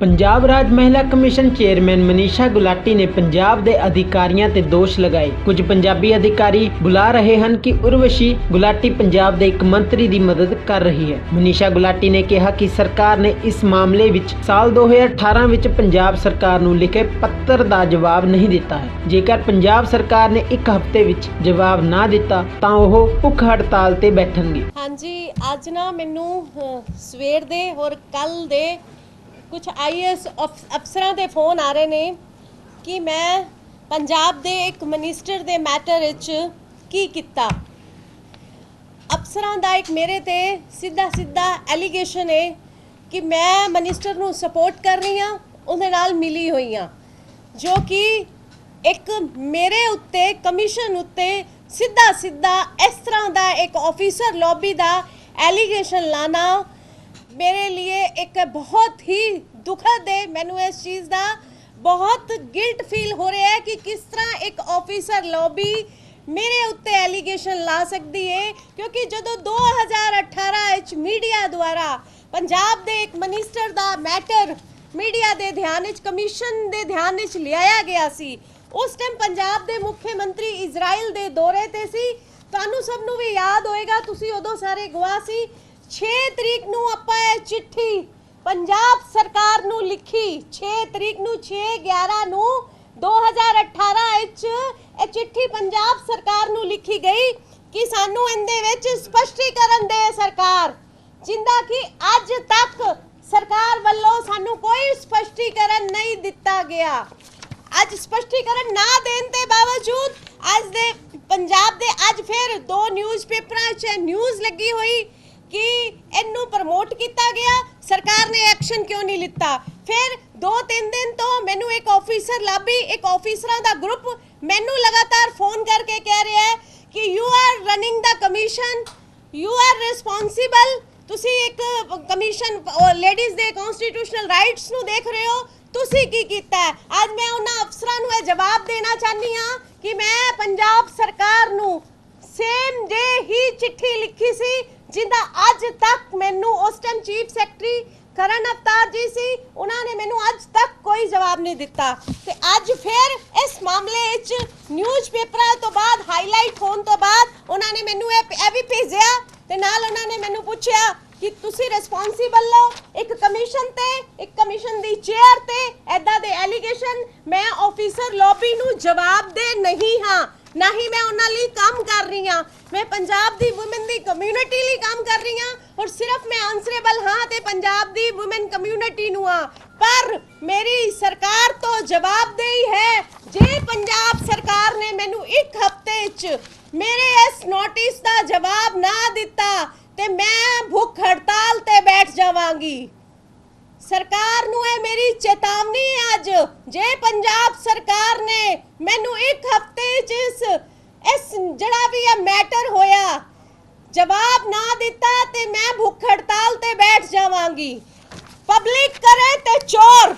पंजाब राज महिला commission chairman Manisha Gulati ने पंजाब के अधिकारियों ते दोष लगाए। कुछ पंजाबी अधिकारी बुला रहे हैं कि उर्वशी गुलाटी पंजाब के एक मंत्री की मदद कर रही है। मनीषा गुलाटी ने कहा कि सरकार ने इस मामले विच साल 2018 विच पंजाब सरकार नूं लिखे पत्र का जवाब नहीं दिता है। जेकर पंजाब सरकार ने एक हफ्ते विच जवाब ना दिता तां ओह भुख हड़ताल ते बैठणगे। हाँ जी, अज ना मैनू सवेर दे और कल दे कुछ IAS अफसरां दे फोन आ रहे ने कि मैं पंजाब दे एक मिनिस्टर दे मैटर विच की कीता। अफसरां दा एक मेरे ते सीधा सीधा एलीगेशन है कि मैं मिनिस्टर नूं सपोर्ट कर रही हाँ, उहदे नाल मिली हुई हाँ, जो कि एक मेरे उत्ते कमीशन उत्ते सीधा सीधा इस तरह का एक ऑफिसर लॉबी का एलीगेशन लाना मेरे लिए एक बहुत ही दुखद है। मैनू इस चीज़ का बहुत गिल्ट फील हो रहा है कि किस तरह एक ऑफिसर लॉबी मेरे उत्ते एलीगेशन ला सकती है, क्योंकि जो 2018 मीडिया द्वारा पंजाब दे एक मिनिस्टर का मैटर मीडिया दे ध्यान कमीशन दे ध्यान लियाया गया सी, उस टाइम पंजाब दे मुख्यमंत्री इजराइल दे दौरे ते सी। तुहानू सब नू भी याद होएगा, तुसी उदों सारे गवाह सी। 6 तरीक नू आपां ये चिट्ठी पंजाब सरकार नू लिखी, 6 तरीक नू 6/11 नू 2018 विच ये चिट्ठी पंजाब सरकार नू लिखी गई कि सानू इहदे विच स्पष्टीकरण दे सरकार, जिंदा कि अज तक सरकार वल्लों सानू कोई स्पष्टीकरण नहीं दिता गया। अज स्पष्टीकरण ना देने के बावजूद अज दे पंजाब दे अज फिर 2 न्यूज़पेपरां च न्यूज़ लगी हुई कि इनू प्रमोट किया गया, सरकार ने एक्शन क्यों नहीं लिता। फिर 2-3 दिन तो मैनू एक ऑफिसर लॉबी, एक ऑफिसरां दा ग्रुप मैनू लगातार फोन करके कह रहा है कि you are running the commission, you are responsible, तुसी एक कमीशन लेडीज दे कॉन्स्टिट्यूशनल राइट्स नू देख रहे हो, तुसी की कीता है। आज मैं उन्हां अफसरां नू जवाब देना चाहनी हाँ कि मैं पंजाब सरकार नू सेम डे ही चिट्ठी लिखी सी, जिंदा अज तक मैनू उस टाइम चीफ सैकटरी करण अवतार जी सी, उन्होंने मैनू अज तक कोई जवाब नहीं दिता। ते अज फिर इस मामले विच न्यूज़पेपरां तो बाद हाईलाइट होने तो बाद उन्होंने मैनू ये भी भेजिया ते नाल उन्होंने मैनू पूछया कि तुसी रिस्पॉन्सिबल हो एक कमीशन ते, एक कमीशन दी चेयर ते ऐदा दे एलीगेशन मैं ऑफिसर लॉबी नू जवाब दे नहीं हाँ, ना ही मैं उन्हां लई काम कर रही हाँ, मैं पंजाब दी वुमेन दी कम्यूनिटी लई काम कर रही हाँ और सिर्फ मैं आंसरेबल हाँ ते पंजाब दी वुमेन कम्यूनिटी नू हाँ। पर मेरी सरकार तो जवाबदेही है। जे पंजाब सरकार ने मैनू एक हफ्ते च मेरे इस नोटिस का जवाब ना दिता ते मैं भुख हड़ताल ते बैठ जावांगी। सरकार नू है मेरी चेतावनी अज, जे पंजाब सरकार ने मैनू एक हफ्ते इस जड़ा भी यह मैटर होया जवाब ना दिता ते मैं भुख हड़ताल ते बैठ जावांगी। पब्लिक करे ते चोर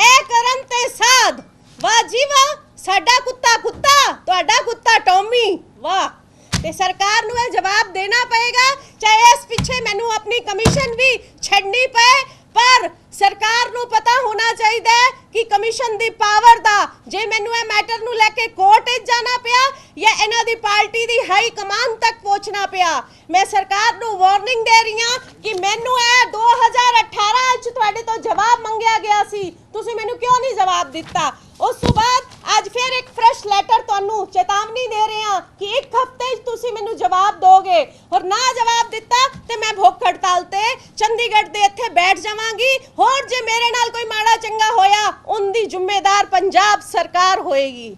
ए करन ते साध, वाह जी वाह, साडा कुत्ता कुत्ता तुहाडा कुत्ता टॉमी, वाह। ते सरकार नू यह जवाब देना पएगा, चाहे इस पीछे मैनू अपनी कमीशन भी छड्डनी पे, पर सरकार नू पता होना चाहिए कि कमीशन दी पावर दा जे मैनू ये मैटर नू लेके कोर्ट विच जाना पिया या इन्हां दी पार्टी दी हाई कमान तक पहुंचना पिया, मैं सरकार नू वार्निंग दे रही हां कि मैनू ये 2018 च तुहाडे तो जवाब मंगया गया सी, तुसी मैनू क्यों नहीं जवाब दिता। उस तो बाद आज फिर एक फ्रेश लेटर तुहानू चेतावनी दे रहे हैं कि एक हफ्ते तुसी मैनू जवाब दोगे और ना जवाब दिता ते मैं भुख हड़ताल ते चंडीगढ़ दे इत्थे बैठ जावांगी। और जे मेरे नाल कोई माड़ा चंगा होया उनदी जिम्मेदार पंजाब सरकार होएगी।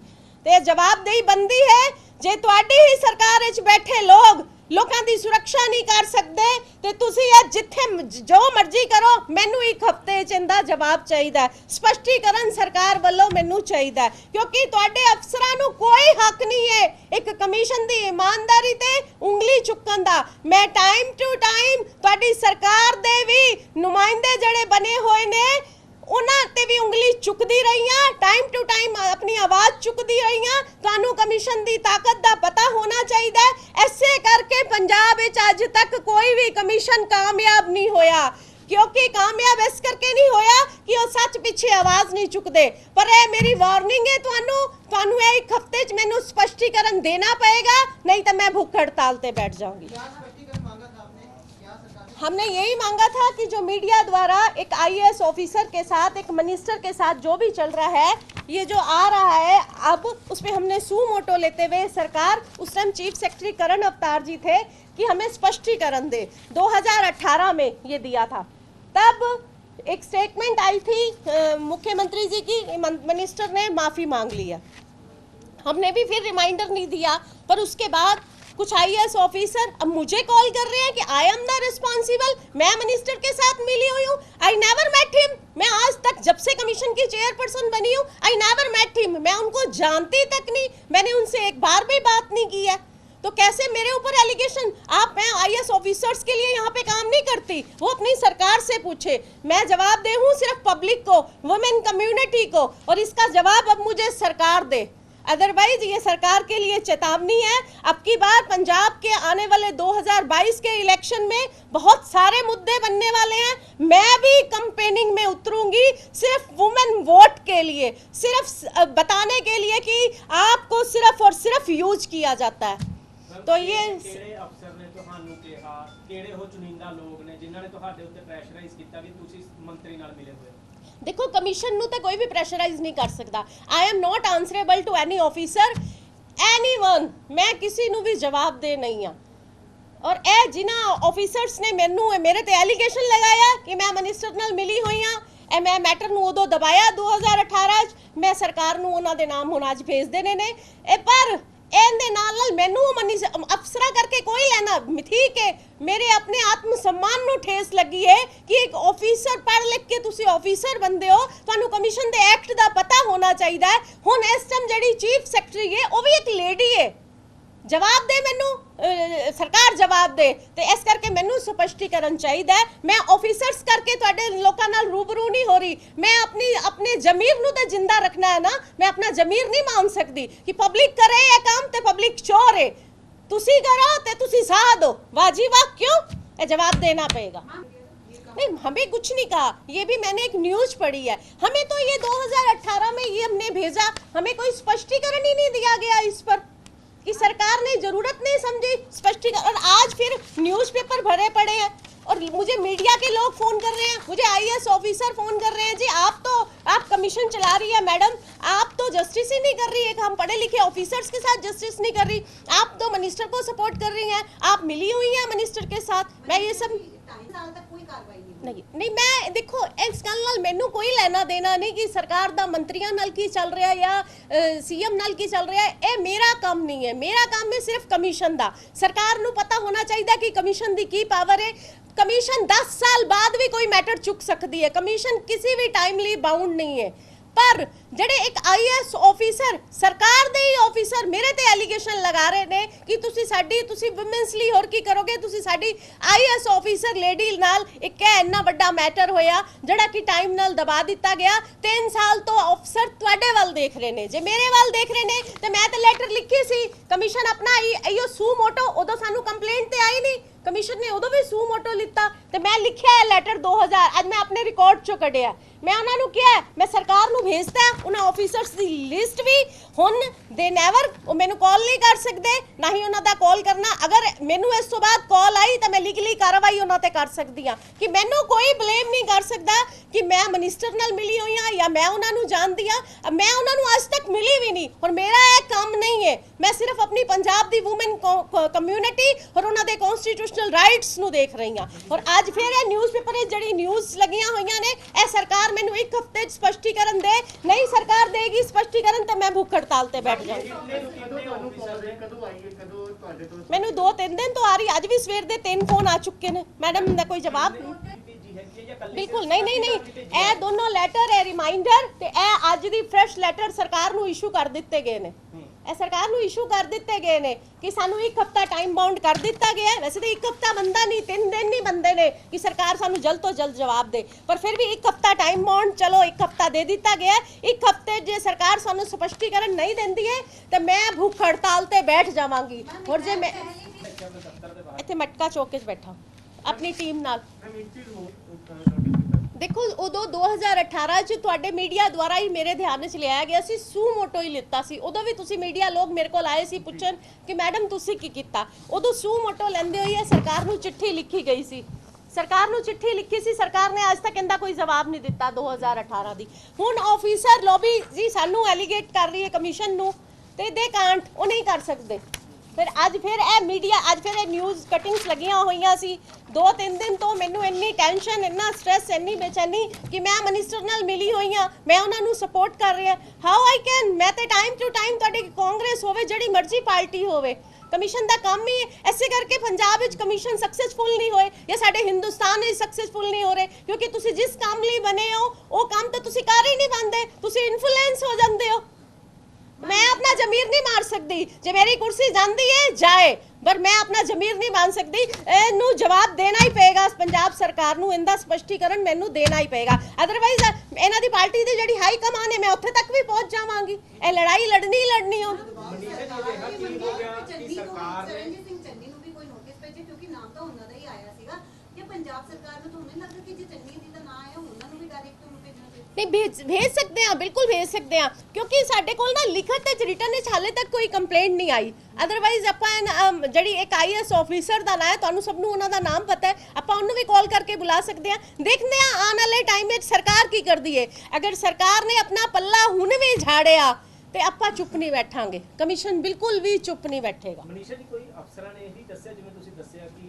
ते जवाबदेही बनदी है, जे तुहाडी ही सरकार विच बैठे लोकां दी सुरक्षा नहीं कर सकते ते तुसी जिथे जो मर्जी करो, मैनू एक हफ्ते च इहदा जवाब चाहिए, स्पष्टीकरण सरकार वालों मैनू चाहिए, क्योंकि तुहाडे अफसरां नू कोई हक नहीं है एक कमीशन दी ईमानदारी ते उंगली चुकन दा। मैं टाइम टू टाइम तुहाडी सरकार दे भी नुमाइंदे जड़े बने हुए ने उन्हां ते भी उंगली चुकदी रही हां, टाइम टू टाइम अपनी आवाज़ चुकदी रही हां। तुहानू कमीशन दी ताकत दा पता होना चाहिए। ऐसे करके पंजाब विच अज तक कोई भी कमीशन कामयाब नहीं होया। क्योंकि कामयाब इस करके नहीं होया कि वो सच पिछे आवाज नहीं चुकते। पर ये मेरी वार्निंग है ਤੁਹਾਨੂੰ ਇਹ एक हफ्ते च मैनू स्पष्टीकरण देना पड़ेगा, नहीं तो मैं भूख हड़ताल पे बैठ जाऊंगी। हमने यही मांगा था कि जो मीडिया द्वारा एक आईएएस ऑफिसर के साथ, एक मिनिस्टर के साथ जो भी चल रहा है, ये जो आ रहा है अब उस पर हमने सू मोटो लेते हुए सरकार, उस टाइम चीफ सेक्रेटरी करण अवतार जी थे, कि हमें स्पष्टीकरण दे। 2018 में ये दिया था, तब एक स्टेटमेंट आई थी मुख्यमंत्री जी की, मिनिस्टर ने माफ़ी मांग लिया, हमने भी फिर रिमाइंडर नहीं दिया। पर उसके बाद कुछ आईएएस ऑफिसर अब मुझे कॉल कर रहे हैं कि आई एम द रिस्पॉन्सिबल, मैं मिनिस्टर के साथ मिली हुई हूँ, आई नेवर मेट हिम। मैं आज तक जब से कमीशन की चेयरपर्सन बनी हूँ, आई नेवर मेट हिम, मैं उनको जानती तक नहीं, मैंने उनसे एक बार भी बात नहीं की है। तो कैसे मेरे ऊपर एलिगेशन? मैं आईएएस ऑफिसर्स के लिए यहाँ पे काम नहीं करती, वो अपनी सरकार से पूछे, मैं जवाब दे हूँ सिर्फ पब्लिक को, वुमेन कम्युनिटी को, और इसका जवाब अब मुझे सरकार दे। अदरवाइज ये सरकार के लिए चेतावनी है। अब की बार पंजाब के आने वाले 2022 के इलेक्शन में बहुत सारे मुद्दे बनने वाले हैं, मैं भी कैंपेनिंग में उतरूंगी सिर्फ वुमेन वोट के लिए, सिर्फ बताने के लिए कि आपको सिर्फ और सिर्फ यूज किया जाता है। तो ये ਕਿਹੜੇ ਅਫਸਰ ਨੇ ਤੁਹਾਨੂੰ ਕਿਹਾ, ਕਿਹੜੇ ਉਹ ਚੁਣਿੰਦਾ ਲੋਕ ਨੇ ਜਿਨ੍ਹਾਂ ਨੇ ਤੁਹਾਡੇ ਉੱਤੇ ਪ੍ਰੈਸ਼ਰਾਈਜ਼ ਕੀਤਾ ਕਿ ਤੁਸੀਂ ਮੰਤਰੀ ਨਾਲ ਮਿਲੇ ਹੋਏ? देखो कमीशन ਨੂੰ ਤਾਂ ਕੋਈ ਵੀ ਪ੍ਰੈਸ਼ਰਾਈਜ਼ ਨਹੀਂ ਕਰ ਸਕਦਾ। I am not answerable to any officer, anyone, मैं किसी ਨੂੰ ਵੀ ਜਵਾਬ ਦੇ ਨਹੀਂ ਆ। ਔਰ ਇਹ ਜਿਨ੍ਹਾਂ ਆਫੀਸਰਸ ਨੇ ਮੈਨੂੰ ਮੇਰੇ ਤੇ ਐਲੀਗੇਸ਼ਨ ਲਗਾਇਆ ਕਿ ਮੈਂ ਮਿਨਿਸਟਰ ਨਾਲ ਮਿਲੀ ਹੋਈ ਆ, ਇਹ ਮੈਂ ਮੈਟਰ ਨੂੰ ਉਦੋਂ ਦਬਾਇਆ 2018 ਚ, ਮੈਂ ਸਰਕਾਰ ਨੂੰ ਉਹਨਾਂ ਦੇ ਨਾਮ ਹੁਣ ਅੱਜ ਭੇਜ ਦੇਣੇ ਨੇ। ਇਹ ਪਰ ਇਹਦੇ ਨਾਲ ਮੈਨੂੰ ਅਫਸਰਾਂ ਕਰਕੇ ਕੋਈ ਲੈਣਾ, ਠੀਕ ਹੈ, ਮੇਰੇ ਆਪਣੇ ਆਤਮ सम्मान ਨੂੰ ਠੇਸ ਲੱਗੀ ਹੈ ਕਿ ਇੱਕ ਆਫੀਸਰ ਪੜ੍ਹ ਲਿਖ ਕੇ ਤੁਸੀਂ ਆਫੀਸਰ ਬੰਦੇ ਹੋ, ਤੁਹਾਨੂੰ ਕਮਿਸ਼ਨ ਦੇ ਐਕਟ ਦਾ ਪਤਾ ਹੋਣਾ ਚਾਹੀਦਾ ਹੈ। ਹੁਣ ਇਸ ਟਾਈਮ ਜਿਹੜੀ ਚੀਫ ਸੈਕਟਰੀ ਹੈ ਉਹ ਵੀ ਇੱਕ ਲੇਡੀ ਹੈ, ਜਵਾਬ ਦੇ ਮੈਨੂੰ, ਸਰਕਾਰ ਜਵਾਬ ਦੇ। ਤੇ ਇਸ ਕਰਕੇ ਮੈਨੂੰ ਸਪਸ਼ਟੀਕਰਨ ਚਾਹੀਦਾ ਹੈ। ਮੈਂ ਆਫੀਸਰਸ ਕਰਕੇ ਤੁਹਾਡੇ ਲੋਕਾਂ ਨਾਲ ਰੂਬਰੂ ਨਹੀਂ ਹੋ ਰਹੀ, ਮੈਂ ਆਪਣੇ ਜ਼ਮੀਰ ਨੂੰ ਤਾਂ ਜਿੰਦਾ ਰੱਖਣਾ ਹੈ ਨਾ, ਮੈਂ ਆਪਣਾ ਜ਼ਮੀਰ ਨਹੀਂ ਮੰਨ ਸਕਦੀ ਕਿ ਪਬਲਿਕ ਕਰੇ ਇਹ ਕੰਮ ਤੇ ਪਬਲਿਕ ਚੋਰ ਹੈ। ਤੁਸੀਂ करो तो तुसी साथ दो, वाजी वाह क्यों? ये जवाब देना पड़ेगा। नहीं, हमें कुछ नहीं कहा, ये भी मैंने एक न्यूज पढ़ी है, हमें तो ये 2018 में ये हमने भेजा, हमें कोई स्पष्टीकरण ही नहीं दिया गया इस पर, कि सरकार ने जरूरत नहीं समझी स्पष्टीकरण। और आज फिर न्यूज़पेपर भरे पड़े हैं और मुझे मीडिया के लोग फ़ोन कर रहे हैं, मुझे आईएएस ऑफिसर फ़ोन कर रहे हैं, जी आप कमीशन चला रही है मैडम, आप तो जस्टिस ही नहीं कर रही, एक हम पढ़े लिखे ऑफिसर्स के साथ जस्टिस नहीं कर रही, आप तो मिनिस्टर को सपोर्ट कर रही हैं, आप मिली हुई हैं मिनिस्टर के साथ। मैं ये सब नहीं, मैं देखो इस गल नाल मैनू कोई लेना देना नहीं कि सरकार दा मंत्रियों नाल की चल रहा है या सीएम नाल की चल रहा है, ये मेरा काम नहीं है। मेरा काम है सिर्फ कमीशन दा। सरकार नू पता होना चाहिए कि कमीशन दी की पावर है। कमीशन 10 साल बाद भी कोई मैटर चुक सकती है, कमीशन किसी भी टाइमली बाउंड नहीं है। पर ਜਿਹੜੇ ਇੱਕ ਆਈਐਸ ਆਫੀਸਰ, ਸਰਕਾਰ ਦੇ ਹੀ ਆਫੀਸਰ ਮੇਰੇ ਤੇ ਐਲੀਗੇਸ਼ਨ ਲਗਾ ਰਹੇ ਨੇ ਕਿ ਤੁਸੀਂ ਵੂਮਨਸ ਲਈ ਹੋਰ ਕੀ ਕਰੋਗੇ, ਤੁਸੀਂ ਸਾਡੀ ਆਈਐਸ ਆਫੀਸਰ ਲੇਡੀ ਨਾਲ ਇੱਕ ਇੰਨਾ ਵੱਡਾ ਮੈਟਰ ਹੋਇਆ ਜਿਹੜਾ ਕਿ ਟਾਈਮ ਨਾਲ ਦਬਾ ਦਿੱਤਾ ਗਿਆ। 3 ਸਾਲ ਤੋਂ ਅਫਸਰ ਤੁਹਾਡੇ ਵੱਲ ਦੇਖ ਰਹੇ ਨੇ, ਜੇ ਮੇਰੇ ਵੱਲ ਦੇਖ ਰਹੇ ਨੇ ਤੇ ਮੈਂ ਤਾਂ ਲੈਟਰ ਲਿਖੀ ਸੀ, ਕਮਿਸ਼ਨ ਆਪਣਾ ਇਹੋ ਸੂ ਮੋਟੋ, ਉਦੋਂ ਸਾਨੂੰ ਕੰਪਲੇਂਟ ਤੇ ਆਈ ਨਹੀਂ, ਕਮਿਸ਼ਨ ਨੇ ਉਦੋਂ ਵੀ ਸੂ ਮੋਟੋ ਲਿੱਤਾ ਤੇ ਮੈਂ ਲਿਖਿਆ ਹੈ ਲੈਟਰ 2000, ਅੱਜ ਮੈਂ ਆਪਣੇ ਰਿਕਾਰਡ ਚੋਂ ਕੱਢਿਆ, ਮੈਂ ਉਹਨਾਂ ਨੂੰ ਕਿਹਾ, ਮੈਂ ਸਰਕਾਰ ਨੂੰ ਭੇਜਤਾ ਉਹਨਾਂ ਆਫੀਸਰਸ ਦੀ ਲਿਸਟ ਵੀ। ਹੁਣ ਦੇ ਨੈਵਰ, ਉਹ ਮੈਨੂੰ ਕਾਲ ਨਹੀਂ ਕਰ ਸਕਦੇ, ਨਾ ਹੀ ਉਹਨਾਂ ਦਾ ਕਾਲ ਕਰਨਾ। ਅਗਰ ਮੈਨੂੰ ਇਸ ਤੋਂ ਬਾਅਦ ਕਾਲ ਆਈ ਤਾਂ ਮੈਂ ਲੀਗਲੀ ਕਾਰਵਾਈ ਉਹਨਾਂ ਤੇ ਕਰ ਸਕਦੀ ਹਾਂ ਕਿ ਮੈਨੂੰ ਕੋਈ ਬਲੇਮ ਨਹੀਂ ਕਰ ਸਕਦਾ ਕਿ ਮੈਂ ਮਿਨਿਸਟਰ ਨਾਲ ਮਿਲੀ ਹੋਈ ਹਾਂ ਜਾਂ ਮੈਂ ਉਹਨਾਂ ਨੂੰ ਜਾਣਦੀ ਹਾਂ। ਮੈਂ ਉਹਨਾਂ ਨੂੰ ਅੱਜ ਤੱਕ ਮਿਲੀ ਵੀ ਨਹੀਂ ਔਰ ਮੇਰਾ ਇਹ ਕੰਮ ਨਹੀਂ ਹੈ। ਮੈਂ ਸਿਰਫ ਆਪਣੀ ਪੰਜਾਬ ਦੀ ਵੂਮਨ ਕਮਿਊਨਿਟੀ ਔਰ ਉਹਨਾਂ ਦੇ ਕਨਸਟੀਟਿਊਸ਼ਨਲ ਰਾਈਟਸ ਨੂੰ ਦੇਖ ਰਹੀ ਹਾਂ। ਔਰ ਅੱਜ ਫਿਰ ਇਹ ਨਿਊਜ਼ਪੇਪਰ 'ਚ ਜਿਹੜੀ ਨਿਊਜ਼ ਲੱਗੀਆਂ ਹੋਈਆਂ ਨੇ, ਇਹ ਸਰਕਾਰ ਮੈਨੂੰ 1 ਹਫ਼ਤੇ 'ਚ ਸਪਸ਼ਟੀਕਰਨ ਦੇ, ਨਹੀਂ ਸਰਕਾਰ ਦੇਗੀ ਸਪਸ਼ਟੀਕਰਨ ਤੇ ਮੈਂ ਭੁੱਖ ਹੜਤਾਲ ਤੇ ਬੈਠ ਜਾਵਾਂਗੀ। ਮੈਨੂੰ 2-3 ਦਿਨ ਤੋਂ ਆ ਰਹੀ, ਅੱਜ ਵੀ ਸਵੇਰ ਦੇ 3 ਫੋਨ ਆ ਚੁੱਕੇ ਨੇ, ਮੈਡਮ ਦਾ ਕੋਈ ਜਵਾਬ ਨਹੀਂ। ਬਿਲਕੁਲ ਨਹੀਂ, ਇਹ ਦੋਨੋਂ ਲੈਟਰ ਹੈ ਰਿਮਾਈਂਡਰ ਤੇ ਇਹ ਅੱਜ ਦੀ ਫਰੈਸ਼ ਲੈਟਰ ਸਰਕਾਰ ਨੂੰ ਇਸ਼ੂ ਕਰ ਦਿੱਤੇ ਗਏ ਨੇ। ਇਹ ਸਰਕਾਰ ਨੂੰ ਇਸ਼ੂ ਕਰ ਦਿੱਤੇ ਗਏ ਨੇ ਕਿ ਸਾਨੂੰ 1 ਹਫ਼ਤਾ ਟਾਈਮ ਬਾਉਂਡ ਕਰ ਦਿੱਤਾ ਗਿਆ ਹੈ। ਵੈਸੇ ਤਾਂ 1 ਹਫ਼ਤਾ ਬੰਦਾ ਨਹੀਂ, 3 ਦਿਨ ਨਹੀਂ ਬੰਦੇ ਨੇ ਕਿ ਸਰਕਾਰ ਸਾਨੂੰ ਜਲਦ ਤੋਂ ਜਲਦ ਜਵਾਬ ਦੇ, ਪਰ ਫਿਰ ਵੀ 1 ਹਫ਼ਤਾ ਟਾਈਮ ਬਾਉਂਡ, ਚਲੋ 1 ਹਫ਼ਤਾ ਦੇ ਦਿੱਤਾ ਗਿਆ। 1 ਹਫ਼ਤੇ ਜੇ ਸਰਕਾਰ ਸਾਨੂੰ ਸਪਸ਼ਟੀਕਰਨ ਨਹੀਂ ਦਿੰਦੀ ਹੈ ਤਾਂ ਮੈਂ ਭੁੱਖ ਹੜਤਾਲ ਤੇ ਬੈਠ ਜਾਵਾਂਗੀ। ਔਰ ਜੇ ਮੈਂ ਇੱਥੇ ਮਟਕਾ ਚੌਕ 'ਚ ਬੈਠਾ ਆਪਣੀ ਟੀਮ ਨਾਲ। ਦੇਖੋ ਉਦੋਂ 2018 ਚ ਤੁਹਾਡੇ ਮੀਡੀਆ ਦੁਆਰਾ ਹੀ ਮੇਰੇ ਧਿਆਨ ਵਿੱਚ ਲਿਆਇਆ ਗਿਆ ਸੀ, ਸੂ ਮੋਟੋ ਹੀ ਲਿੱਤਾ ਸੀ। ਉਦੋਂ ਵੀ ਤੁਸੀਂ ਮੀਡੀਆ ਲੋਕ ਮੇਰੇ ਕੋਲ ਆਏ ਸੀ ਪੁੱਛਣ ਕਿ ਮੈਡਮ ਤੁਸੀਂ ਕੀ ਕੀਤਾ। ਉਦੋਂ ਸੂ ਮੋਟੋ ਲੈਂਦੇ ਹੋਏ ਸਰਕਾਰ ਨੂੰ ਚਿੱਠੀ ਲਿਖੀ ਗਈ ਸੀ, ਸਰਕਾਰ ਨੂੰ ਚਿੱਠੀ ਲਿਖੀ ਸੀ, ਸਰਕਾਰ ਨੇ ਅੱਜ ਤੱਕ ਇਹਦਾ ਕੋਈ ਜਵਾਬ ਨਹੀਂ ਦਿੱਤਾ 2018 ਦੀ। ਹੁਣ ਆਫੀਸਰ ਲੌਬੀ ਜੀ ਸਾਨੂੰ ਐਲੀਗੇਟ ਕਰ ਰਹੀ ਹੈ ਕਮਿਸ਼ਨ ਨੂੰ, ਤੇ ਦੇ ਕਾਂਟ, ਉਹ ਨਹੀਂ ਕਰ ਸਕਦੇ। ਫਿਰ ਇਹ ਮੀਡੀਆ ਅੱਜ ਫਿਰ ਇਹ ਨਿਊਜ਼ ਕਟਿੰਗਸ ਲੱਗੀਆਂ ਹੋਈਆਂ ਸੀ। 2-3 ਦਿਨ ਤੋਂ ਮੈਨੂੰ ਇੰਨੀ ਟੈਨਸ਼ਨ, ਇੰਨਾ ਸਟ੍ਰੈਸ, ਇੰਨੀ ਬੇਚੈਨੀ ਕਿ ਮੈਂ ਮਿਨਿਸਟਰ ਨਾਲ ਮਿਲੀ ਹੋਈ ਹਾਂ, ਮੈਂ ਉਹਨਾਂ ਨੂੰ ਸਪੋਰਟ ਕਰ ਰਹੀ ਹਾਂ। ਹਾਊ ਆਈ ਕੈਨ, ਮੈਂ ਤੇ ਟਾਈਮ ਟੂ ਟਾਈਮ ਤੁਹਾਡੀ ਕਾਂਗਰਸ ਹੋਵੇ, ਜਿਹੜੀ ਮਰਜ਼ੀ ਪਾਰਟੀ ਹੋਵੇ, ਕਮਿਸ਼ਨ ਦਾ ਕੰਮ ਹੀ ਐਸੇ ਕਰਕੇ ਪੰਜਾਬ ਵਿੱਚ ਕਮਿਸ਼ਨ ਸਕਸੈਸਫੁਲ ਨਹੀਂ ਹੋਏ ਜਾਂ ਸਾਡੇ ਹਿੰਦੁਸਤਾਨ ਵਿੱਚ ਸਕਸੈਸਫੁਲ ਨਹੀਂ ਹੋ ਰਹੇ, ਕਿਉਂਕਿ ਤੁਸੀਂ ਜਿਸ ਕੰਮ ਲਈ ਬਣੇ ਹੋ ਉਹ ਕੰਮ ਤਾਂ ਤੁਸੀਂ ਕਰ ਹੀ ਨਹੀਂ ਪਾਉਂਦੇ, ਤੁਸੀਂ ਇਨਫਲੂਐਂਸ ਹੋ ਜਾਂਦੇ ਹੋ। मैं अपना जमीर नहीं मार सकती, जे मेरी कुर्सी जाती है जाए, पर मैं अपना जमीर नहीं मान सकती। इनू जवाब देना ही पेगा पंजाब सरकार नू, इनका स्पष्टीकरण मैनू देना ही पेगा। अदरवाइज इन्हां दी पार्टी दी जिहड़ी हाई कमान है मैं उत्थे तक भी पहुंच जावांगी। ये लड़ाई लड़नी ही लड़नी हो। नहीं भेज सकते हैं, बिल्कुल भेज सकते हैं, क्योंकि साडे कोल ना लिखत ते रिटन विच हाले तक कोई कंप्लेंट नहीं आई। अदरवाइज आपां जिहड़ी एक IAS ऑफिसर दा नाम है, तुहानू सबनू उन्हां दा नाम पता है, आपां उन्नू भी कॉल करके बुला सकते हैं। देखते हैं आने वाले टाइम में सरकार की करदी है। अगर सरकार ने अपना पल्ला हुण भी झाड़िया ਤੇ ਆਪਾਂ ਚੁੱਪ ਨਹੀਂ ਬੈਠਾਂਗੇ, ਕਮਿਸ਼ਨ ਬਿਲਕੁਲ ਵੀ ਚੁੱਪ ਨਹੀਂ ਬੈਠੇਗਾ। ਮਨੀਸ਼ਾ ਜੀ, ਕੋਈ ਅਫਸਰਾਂ ਨੇ ਇਹੀ ਦੱਸਿਆ, ਜਿਵੇਂ ਤੁਸੀਂ ਦੱਸਿਆ ਕਿ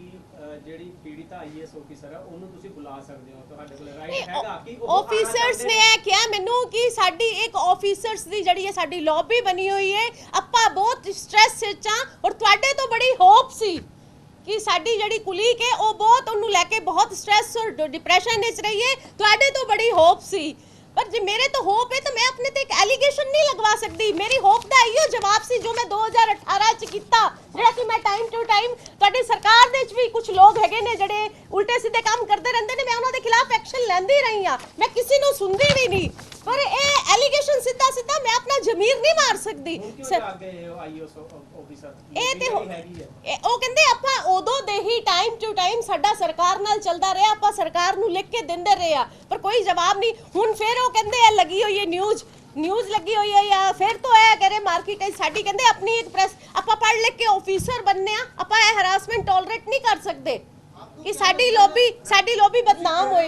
ਜਿਹੜੀ ਪੀੜਿਤ IAS ਆਫੀਸਰ ਆ ਉਹਨੂੰ ਤੁਸੀਂ ਬੁਲਾ ਸਕਦੇ ਹੋ, ਤੁਹਾਡੇ ਕੋਲ ਰਾਈਟ ਹੈਗਾ ਕਿ ਆਫੀਸਰਸ ਨੇ ਇਹ ਕਿਹਾ ਮੈਨੂੰ ਕਿ ਸਾਡੀ ਇੱਕ ਆਫੀਸਰਸ ਦੀ ਜਿਹੜੀ ਹੈ ਸਾਡੀ ਲੌਬੀ ਬਣੀ ਹੋਈ ਹੈ, ਆਪਾਂ ਬਹੁਤ ਸਟ੍ਰੈਸ ਵਿੱਚ ਆ, ਔਰ ਤੁਹਾਡੇ ਤੋਂ ਬੜੀ ਹੋਪ ਸੀ ਕਿ ਸਾਡੀ ਜਿਹੜੀ ਕੁਲੀਗ ਹੈ ਉਹ ਬਹੁਤ ਉਹਨੂੰ ਲੈ ਕੇ ਬਹੁਤ ਸਟ੍ਰੈਸ ਔਰ ਡਿਪਰੈਸ਼ਨ ਵਿੱਚ ਰਹੀ ਹੈ, ਤੁਹਾਡੇ ਤੋਂ ਬੜੀ ਹੋਪ ਸੀ। पर जी मेरे तो होप है तो मैं अपने ते एक एलिगेशन नहीं लगवा सकती। मेरी होप दा इहो जवाब सी जो मैं 2018 च कीता, जेड़ा कि मैं टाइम टू टाइम तुहाडी सरकार दे च भी कुछ लोग हैगे ने जेड़े उल्टे सीधे काम करते रहंदे ने, मैं उन्हां दे खिलाफ एक्शन लैंदी रही हां, मैं किसी नूं सुनदी भी नहीं। पर ਇਹ एलिगेशन सीधा सीधा मैं अपना जमीर नहीं मार सकदी। ਇਹ ਤੇ ਉਹ ਕਹਿੰਦੇ ਆਪਾਂ ਉਦੋਂ ਦੇ ਹੀ ਟਾਈਮ ਟੂ ਟਾਈਮ ਸਾਡਾ ਸਰਕਾਰ ਨਾਲ ਚੱਲਦਾ ਰਿਹਾ, ਆਪਾਂ ਸਰਕਾਰ ਨੂੰ ਲਿਖ ਕੇ ਦਿੰਦੇ ਰਹੇ ਆ, ਪਰ ਕੋਈ ਜਵਾਬ ਨਹੀਂ। ਹੁਣ ਫਿਰ ਉਹ ਕਹਿੰਦੇ ਇਹ ਲੱਗੀ ਹੋਈ ਹੈ ਨਿਊਜ਼ ਲੱਗੀ ਹੋਈ ਹੈ, ਜਾਂ ਫਿਰ ਤੋਂ ਇਹ ਕਰੇ ਮਾਰਕੀਟ ਸਾਡੀ ਕਹਿੰਦੇ ਆਪਣੀ ਇੱਕ ਪ੍ਰੈਸ, ਆਪਾਂ ਪੜ੍ਹ ਲਿਖ ਕੇ ਆਫੀਸਰ ਬਣਨੇ ਆ, ਆਪਾਂ ਇਹ ਹਰਾਸਮੈਂਟ ਟੋਲਰੇਟ ਨਹੀਂ ਕਰ ਸਕਦੇ कि साडी लॉबी बदनाम होए।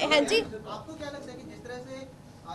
हाँ जी, आपको क्या लगता है कि जिस तरह से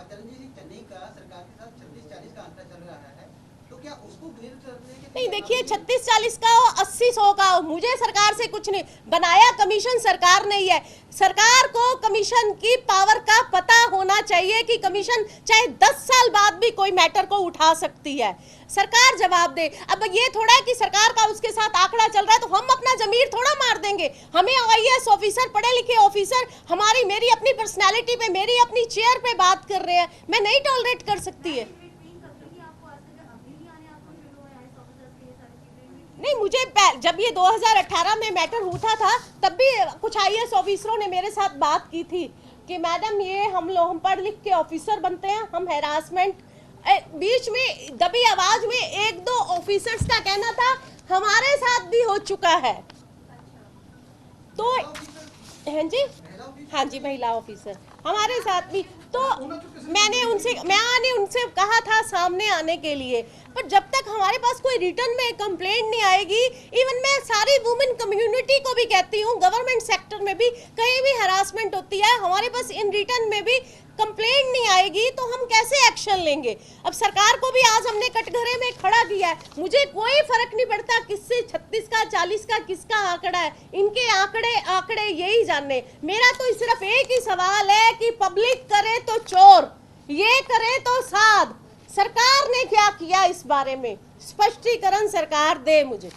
चरणजीत सिंह चन्नी का सरकार के साथ 36-40 का आंकड़ा चल रहा है, तो क्या उसको क्लियर करने के नहीं देखिए 36-40 का 80-100 का, मुझे सरकार से कुछ नहीं, बनाया कमीशन सरकार ने ही है। सरकार को कमीशन की पावर का पता होना चाहिए कि कमीशन चाहे 10 साल बाद भी कोई मैटर को उठा सकती है, सरकार जवाब दे। अब ये थोड़ा है कि सरकार का उसके साथ आंकड़ा चल रहा है तो हम अपना जमीर थोड़ा मार देंगे। हमें IAS ऑफिसर, पढ़े लिखे ऑफिसर हमारी मेरी अपनी पर्सनैलिटी पे, मेरी अपनी चेयर पे बात कर रहे हैं, मैं नहीं टॉलरेट कर सकती है। नहीं, मुझे जब ये 2018 में मैटर उठा था तब भी कुछ IAS ऑफिसरों ने मेरे साथ बात की थी कि मैडम ये हम पढ़ लिख के ऑफिसर बनते हैं, हम हैरासमेंट। बीच में दबी आवाज में 1-2 ऑफिसर्स का कहना था हमारे साथ भी हो चुका है। तो हैं जी, हाँ जी, महिला ऑफिसर हमारे साथ भी, तो मैंने उनसे कहा था सामने आने के लिए, पर जब तक हमारे पास कोई रिटर्न में कंप्लेंट नहीं आएगी, इवन मैं सारी वुमेन कम्युनिटी को भी कहती हूँ, गवर्नमेंट सेक्टर में भी कहीं भी हरासमेंट होती है, हमारे पास इन रिटर्न में भी कंप्लेंट नहीं आएगी तो हम कैसे एक्शन लेंगे। अब सरकार को भी आज हमने कटघरे में खड़ा किया है, मुझे कोई फर्क नहीं पड़ता किससे 36 का 40 का किसका आंकड़ा है, इनके आंकड़े यही जानने। मेरा तो सिर्फ एक ही सवाल है कि पब्लिक करे तो चोर, ये करे तो साध, सरकार ने क्या किया इस बारे में स्पष्टीकरण सरकार दे मुझे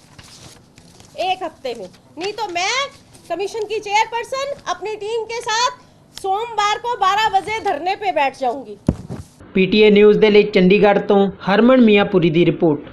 1 हफ्ते में, नहीं तो मैं कमीशन की चेयरपर्सन अपनी टीम के साथ सोमवार को 12 बजे धरने पे बैठ जाऊंगी। PTA न्यूज़ ਦੇ ਲਈ ਚੰਡੀਗੜ੍ਹ ਤੋਂ ਹਰਮਨ ਮੀਆਂਪੁਰੀ ਦੀ ਰਿਪੋर्ट।